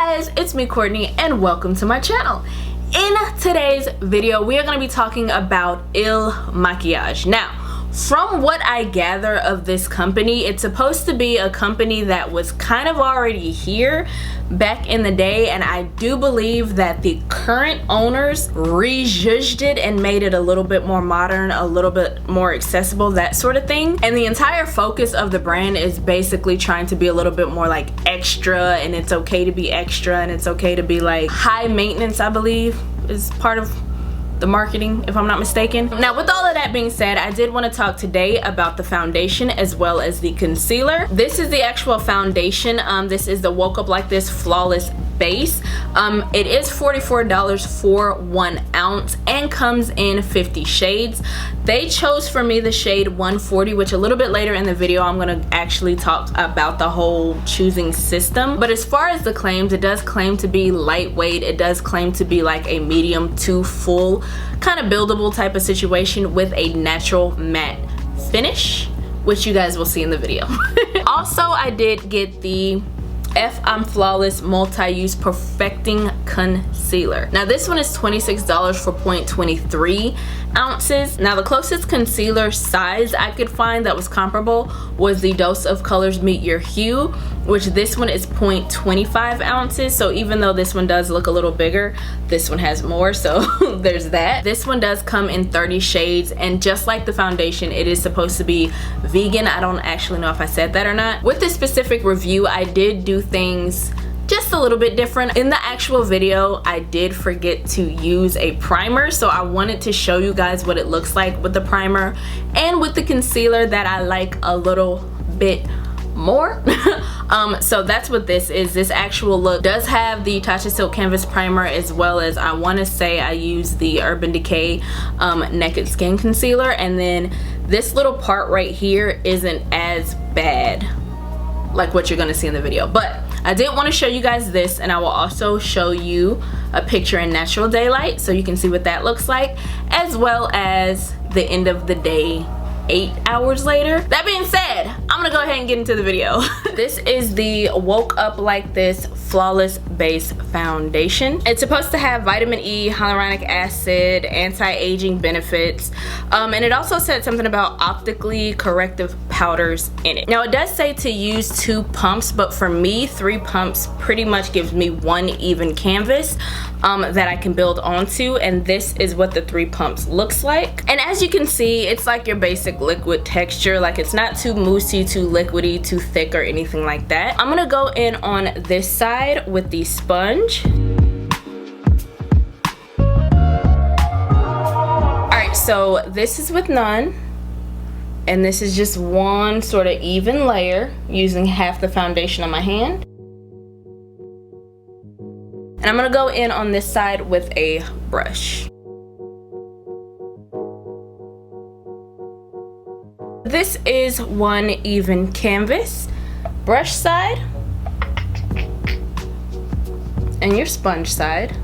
guys, it's me Courtney and welcome to my channel. In today's video we are going to be talking about Makiage. Now, from what I gather of this company, it's supposed to be a company that was kind of already here back in the day, and I do believe that the current owners rejudged it and made it a little bit more modern, a little bit more accessible, that sort of thing. And the entire focus of the brand is basically trying to be a little bit more like extra, and it's okay to be extra and it's okay to be like high maintenance, I believe is part of the marketing, if I'm not mistaken. Now, with all of that being said, I did want to talk today about the foundation as well as the concealer. This is the actual foundation. This is the Woke Up Like This Flawless base. It is $44 for 1 ounce and comes in 50 shades. They chose for me the shade 140, which a little bit later in the video I'm going to actually talk about the whole choosing system. But as far as the claims, it does claim to be lightweight. It does claim to be like a medium to full kind of buildable type of situation with a natural matte finish, which you guys will see in the video. Also, I did get the I'm Flawless Multi-Use Perfecting Concealer. Now this one is $26 for 0.23 ounces. Now the closest concealer size I could find that was comparable was the Dose of Colors Meet Your Hue, which this one is 0.25 ounces. So even though this one does look a little bigger, this one has more, so there's that. This one does come in 30 shades, and just like the foundation, it is supposed to be vegan. I don't actually know if I said that or not. With this specific review, I did do things just a little bit different. In the actual video, I did forget to use a primer, so I wanted to show you guys what it looks like with the primer and with the concealer that I like a little bit more. So that's what this is. This actual look does have the Tatcha Silk Canvas primer, as well as I want to say I used the Urban Decay Naked Skin Concealer, and then this little part right here isn't as bad like what you're gonna see in the video. But I did want to show you guys this, and I will also show you a picture in natural daylight so you can see what that looks like, as well as the end of the day 8 hours later. That being said, I'm gonna go ahead and get into the video. This is the Woke Up Like This Flawless Base Foundation. It's supposed to have vitamin E, hyaluronic acid, anti-aging benefits, and it also said something about optically corrective powders in it. Now it does say to use 2 pumps, but for me 3 pumps pretty much gives me 1 even canvas that I can build onto, and this is what the 3 pumps looks like. And as you can see, it's like your basic liquid texture. Like, it's not too moussey, too liquidy, too thick, or anything like that. I'm gonna go in on this side with the sponge. Alright, so this is with none, and this is just one sort of even layer using half the foundation on my hand. And I'm gonna go in on this side with a brush. This is one even canvas, brush side, and your sponge side.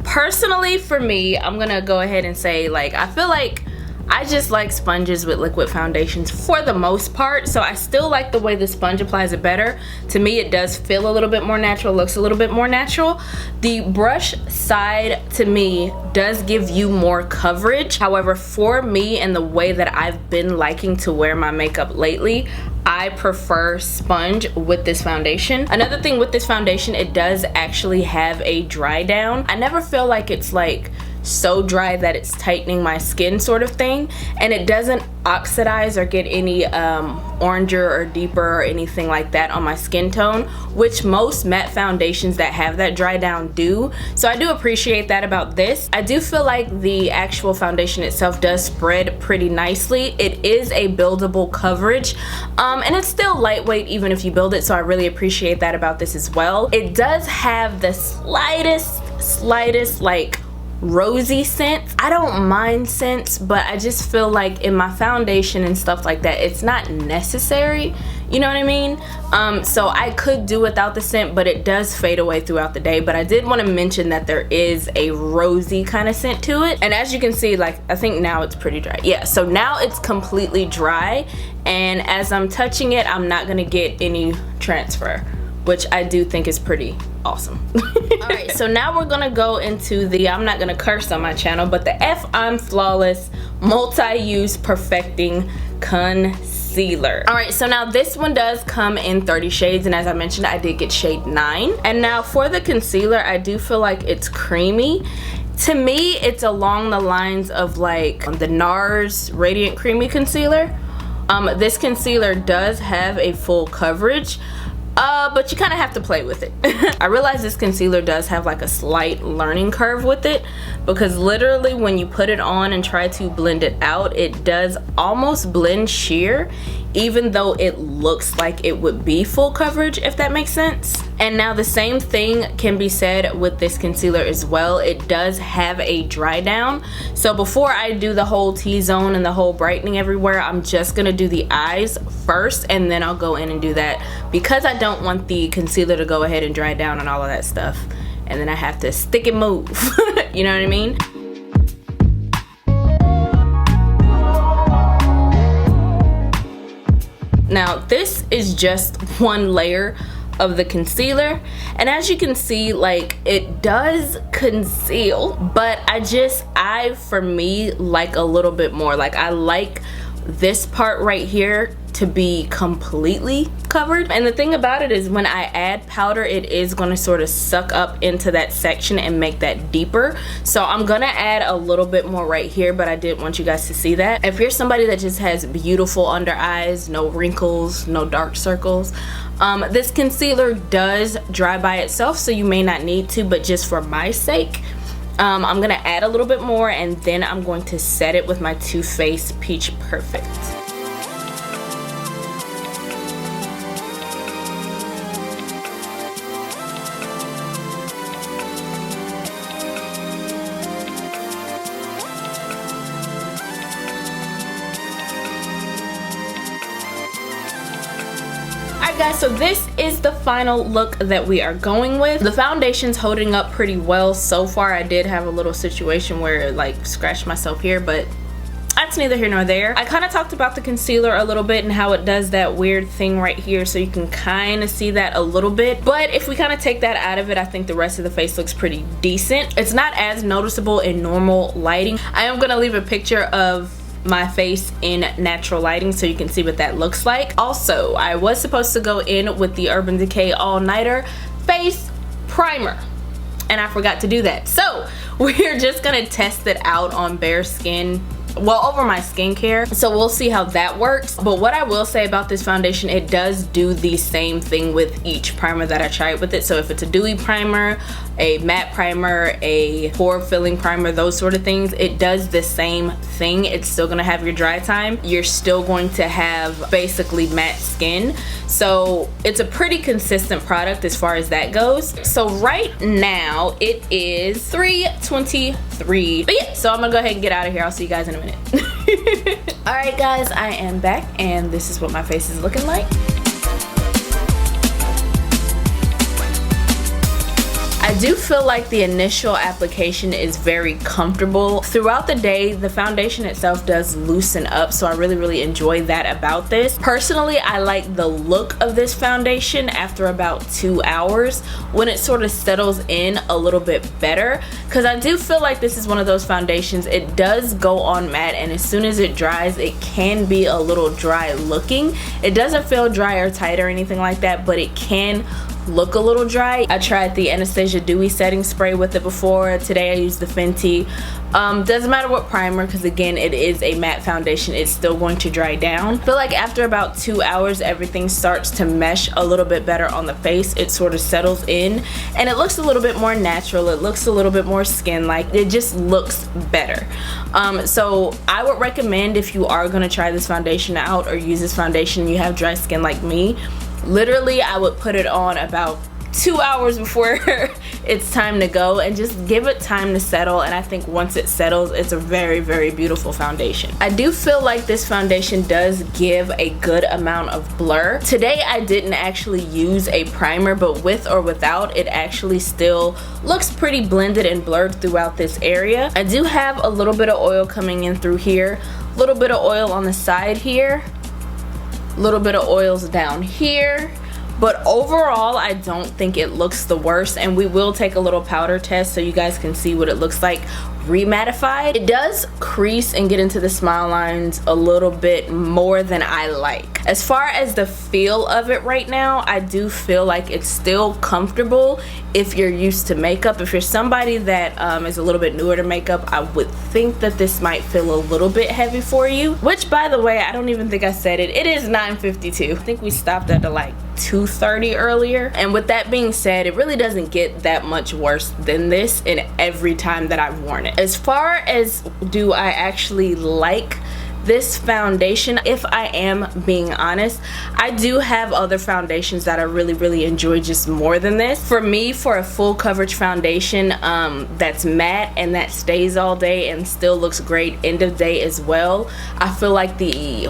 Personally, for me, I'm gonna go ahead and say, like, I feel like I just like sponges with liquid foundations for the most part, so I still like the way the sponge applies it better. To me, it does feel a little bit more natural, looks a little bit more natural. The brush side, to me, does give you more coverage. However, for me and the way that I've been liking to wear my makeup lately, I prefer sponge with this foundation. Another thing with this foundation, it does actually have a dry down. I never feel like it's like so dry that it's tightening my skin sort of thing, and it doesn't oxidize or get any oranger or deeper or anything like that on my skin tone, which most matte foundations that have that dry down do. So I do appreciate that about this. I do feel like the actual foundation itself does spread pretty nicely. It is a buildable coverage, and it's still lightweight even if you build it, so I really appreciate that about this as well. It does have the slightest like rosy scent. I don't mind scents, but I just feel like in my foundation and stuff like that, it's not necessary, you know what I mean? So I could do without the scent, but it does fade away throughout the day. But I did want to mention that there is a rosy kind of scent to it, and as you can see, like, I think now it's pretty dry. Yeah, so now it's completely dry, and as I'm touching it, I'm not gonna get any transfer which I do think is pretty awesome. Alright, so now we're gonna go into the, I'm not gonna curse on my channel, but the I'm Flawless Multi-Use Perfecting Concealer. Alright, so now this one does come in 30 shades, and as I mentioned, I did get shade 9. And now for the concealer, I do feel like it's creamy. To me, it's along the lines of like the NARS Radiant Creamy Concealer. This concealer does have a full coverage, but you kind of have to play with it. I realize this concealer does have like a slight learning curve with it, because literally when you put it on and try to blend it out, it does almost blend sheer, even though it looks like it would be full coverage, if that makes sense. And now the same thing can be said with this concealer as well. It does have a dry down. So before I do the whole T-zone and the whole brightening everywhere, I'm just gonna do the eyes first, and then I'll go in and do that, because I don't want the concealer to go ahead and dry down and all of that stuff, and then I have to stick and move. You know what I mean? Now this is just one layer of the concealer, and as you can see, like, it does conceal, but I for me like a little bit more. Like, I like this part right here to be completely covered. And the thing about it is, when I add powder, it is going to sort of suck up into that section and make that deeper. So I'm gonna add a little bit more right here, but I did want you guys to see that. If you're somebody that just has beautiful under eyes, no wrinkles, no dark circles, this concealer does dry by itself, so you may not need to, but just for my sake, I'm gonna add a little bit more, and then I'm going to set it with my Too Faced Peach Perfect. Guys, so this is the final look that we are going with. The foundation's holding up pretty well so far. I did have a little situation where it like scratched myself here, but that's neither here nor there. I kind of talked about the concealer a little bit and how it does that weird thing right here, so you can kind of see that a little bit. But if we kind of take that out of it, I think the rest of the face looks pretty decent. It's not as noticeable in normal lighting. I am gonna leave a picture of my face in natural lighting so you can see what that looks like. Also, I was supposed to go in with the Urban Decay All Nighter Face Primer, and I forgot to do that. So we're just gonna test it out on bare skin, well, over my skincare, so we'll see how that works. But what I will say about this foundation, it does do the same thing with each primer that I tried with it. So if it's a dewy primer, a matte primer, a pore filling primer, those sort of things, it does the same thing. It's still gonna have your dry time. You're still going to have basically matte skin. So it's a pretty consistent product as far as that goes. So right now it is 3:23. But yeah, so I'm gonna go ahead and get out of here. I'll see you guys in a minute. Alright guys, I am back, and this is what my face is looking like. I do feel like the initial application is very comfortable. Throughout the day, the foundation itself does loosen up, so I really enjoy that about this. Personally, I like the look of this foundation after about 2 hours, when it sort of settles in a little bit better, because I do feel like this is one of those foundations, it does go on matte, and as soon as it dries, it can be a little dry looking. It doesn't feel dry or tight or anything like that, but it can look a little dry. I tried the Anastasia Dewy setting spray with it before. Today I used the Fenty. Doesn't matter what primer, because again, it is a matte foundation, it's still going to dry down. I feel like after about 2 hours, everything starts to mesh a little bit better on the face. It sort of settles in, and it looks a little bit more natural. It looks a little bit more skin-like. It just looks better. So I would recommend, if you are going to try this foundation out or use this foundation and you have dry skin like me, literally I would put it on about 2 hours before it's time to go, and just give it time to settle. And I think once it settles, it's a very beautiful foundation. I do feel like this foundation does give a good amount of blur. Today I didn't actually use a primer, but with or without, it actually still looks pretty blended and blurred throughout this area. I do have a little bit of oil coming in through here, a little bit of oil on the side here, a little bit of oils down here, but overall I don't think it looks the worst, and we will take a little powder test so you guys can see what it looks like remattified. It does crease and get into the smile lines a little bit more than I like. As far as the feel of it right now, I do feel like it's still comfortable if you're used to makeup. If you're somebody that is a little bit newer to makeup, I would think that this might feel a little bit heavy for you, which, by the way, I don't even think I said it. It is 9:52. I think we stopped at like 2:30 earlier, and with that being said, it really doesn't get that much worse than this in every time that I've worn it. As far as do I actually like this foundation, if I am being honest, I do have other foundations that I really enjoy just more than this. For me, for a full coverage foundation that's matte and that stays all day and still looks great end of day as well, I feel like the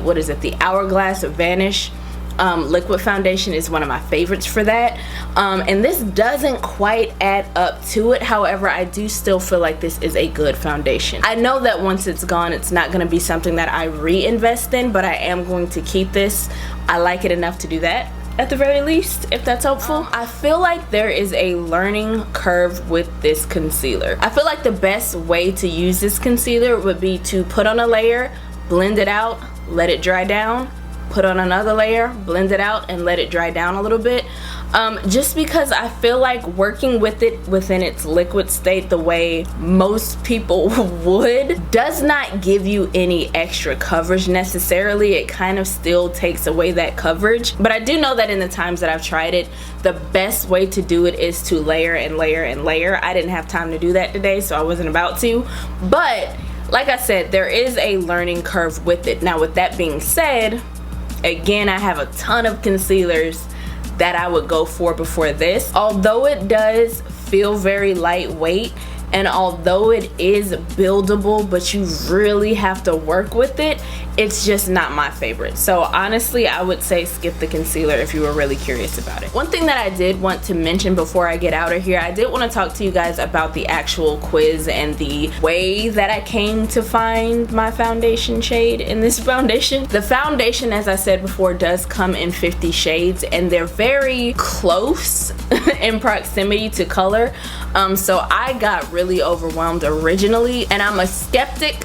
Hourglass Vanish liquid foundation is one of my favorites for that, and this doesn't quite add up to it. However, I do still feel like this is a good foundation. I know that once it's gone, it's not going to be something that I reinvest in, but I am going to keep this. I like it enough to do that at the very least, if that's helpful. I feel like there is a learning curve with this concealer. I feel like the best way to use this concealer would be to put on a layer, blend it out, let it dry down, put on another layer, blend it out, and let it dry down a little bit, just because I feel like working with it within its liquid state the way most people would does not give you any extra coverage necessarily. It kind of still takes away that coverage, but I do know that in the times that I've tried it, the best way to do it is to layer and layer and layer. I didn't have time to do that today, so I wasn't about to, but like I said, there is a learning curve with it. Now, with that being said, again, I have a ton of concealers that I would go for before this. Although it does feel very lightweight, and although it is buildable, but you really have to work with it, it's just not my favorite. So honestly, I would say skip the concealer if you were really curious about it. One thing that I did want to mention before I get out of here, I did want to talk to you guys about the actual quiz and the way that I came to find my foundation shade in this foundation. The foundation, as I said before, does come in 50 shades, and they're very close in proximity to color. So I got really overwhelmed originally, and I'm a skeptic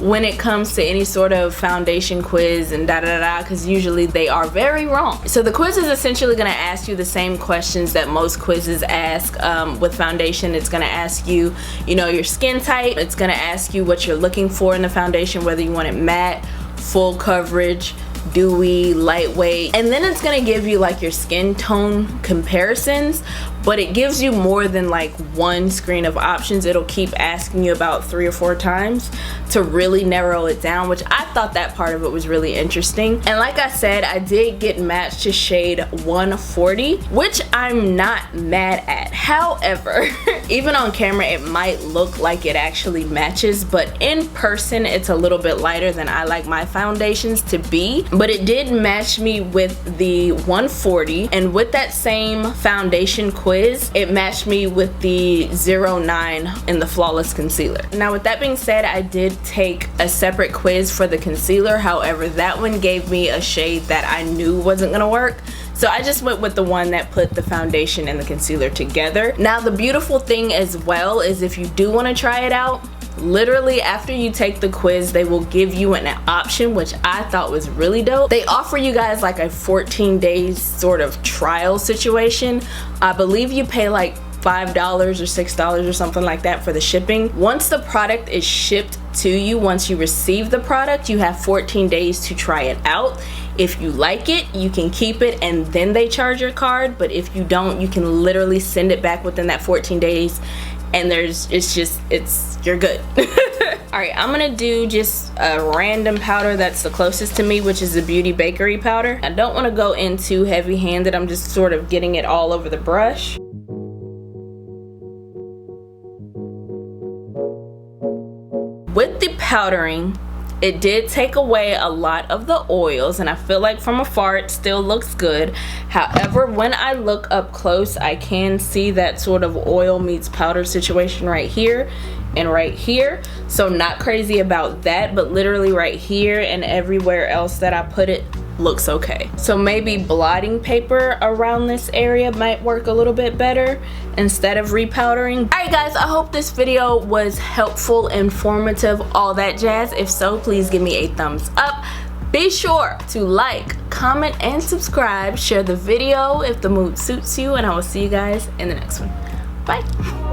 when it comes to any sort of foundation quiz and because usually they are very wrong. So the quiz is essentially going to ask you the same questions that most quizzes ask with foundation. It's going to ask you, your skin type. It's going to ask you what you're looking for in the foundation, whether you want it matte, full coverage, dewy, lightweight, and then it's gonna give you like your skin tone comparisons, but it gives you more than like one screen of options. It'll keep asking you about 3 or 4 times to really narrow it down, which I thought that part of it was really interesting. And like I said, I did get matched to shade 140, which I'm not mad at. However, even on camera it might look like it actually matches, but in person it's a little bit lighter than I like my foundations to be. But it did match me with the 140, and with that same foundation quiz, it matched me with the 09 in the Flawless Concealer. Now with that being said, I did take a separate quiz for the concealer. However, that one gave me a shade that I knew wasn't gonna work, so I just went with the one that put the foundation and the concealer together. Now the beautiful thing as well is if you do want to try it out, literally after you take the quiz, they will give you an option, which I thought was really dope. They offer you guys like a 14 days sort of trial situation. I believe you pay like $5 or $6 or something like that for the shipping. Once the product is shipped to you, once you receive the product, you have 14 days to try it out. If you like it, you can keep it and then they charge your card, but if you don't, you can literally send it back within that 14 days and you're good. Alright, I'm gonna do just a random powder that's the closest to me, which is the Beauty Bakery powder. I don't want to go in too heavy handed. I'm just sort of getting it all over the brush. With the powdering, it did take away a lot of the oils, and I feel like from afar it still looks good. However, when I look up close, I can see that sort of oil meets powder situation right here and right here. So not crazy about that, but literally right here and everywhere else that I put it looks okay. So maybe blotting paper around this area might work a little bit better instead of repowdering. Alright guys, I hope this video was helpful, informative, all that jazz. If so, please give me a thumbs up. Be sure to like, comment, and subscribe. Share the video if the mood suits you, and I will see you guys in the next one. Bye.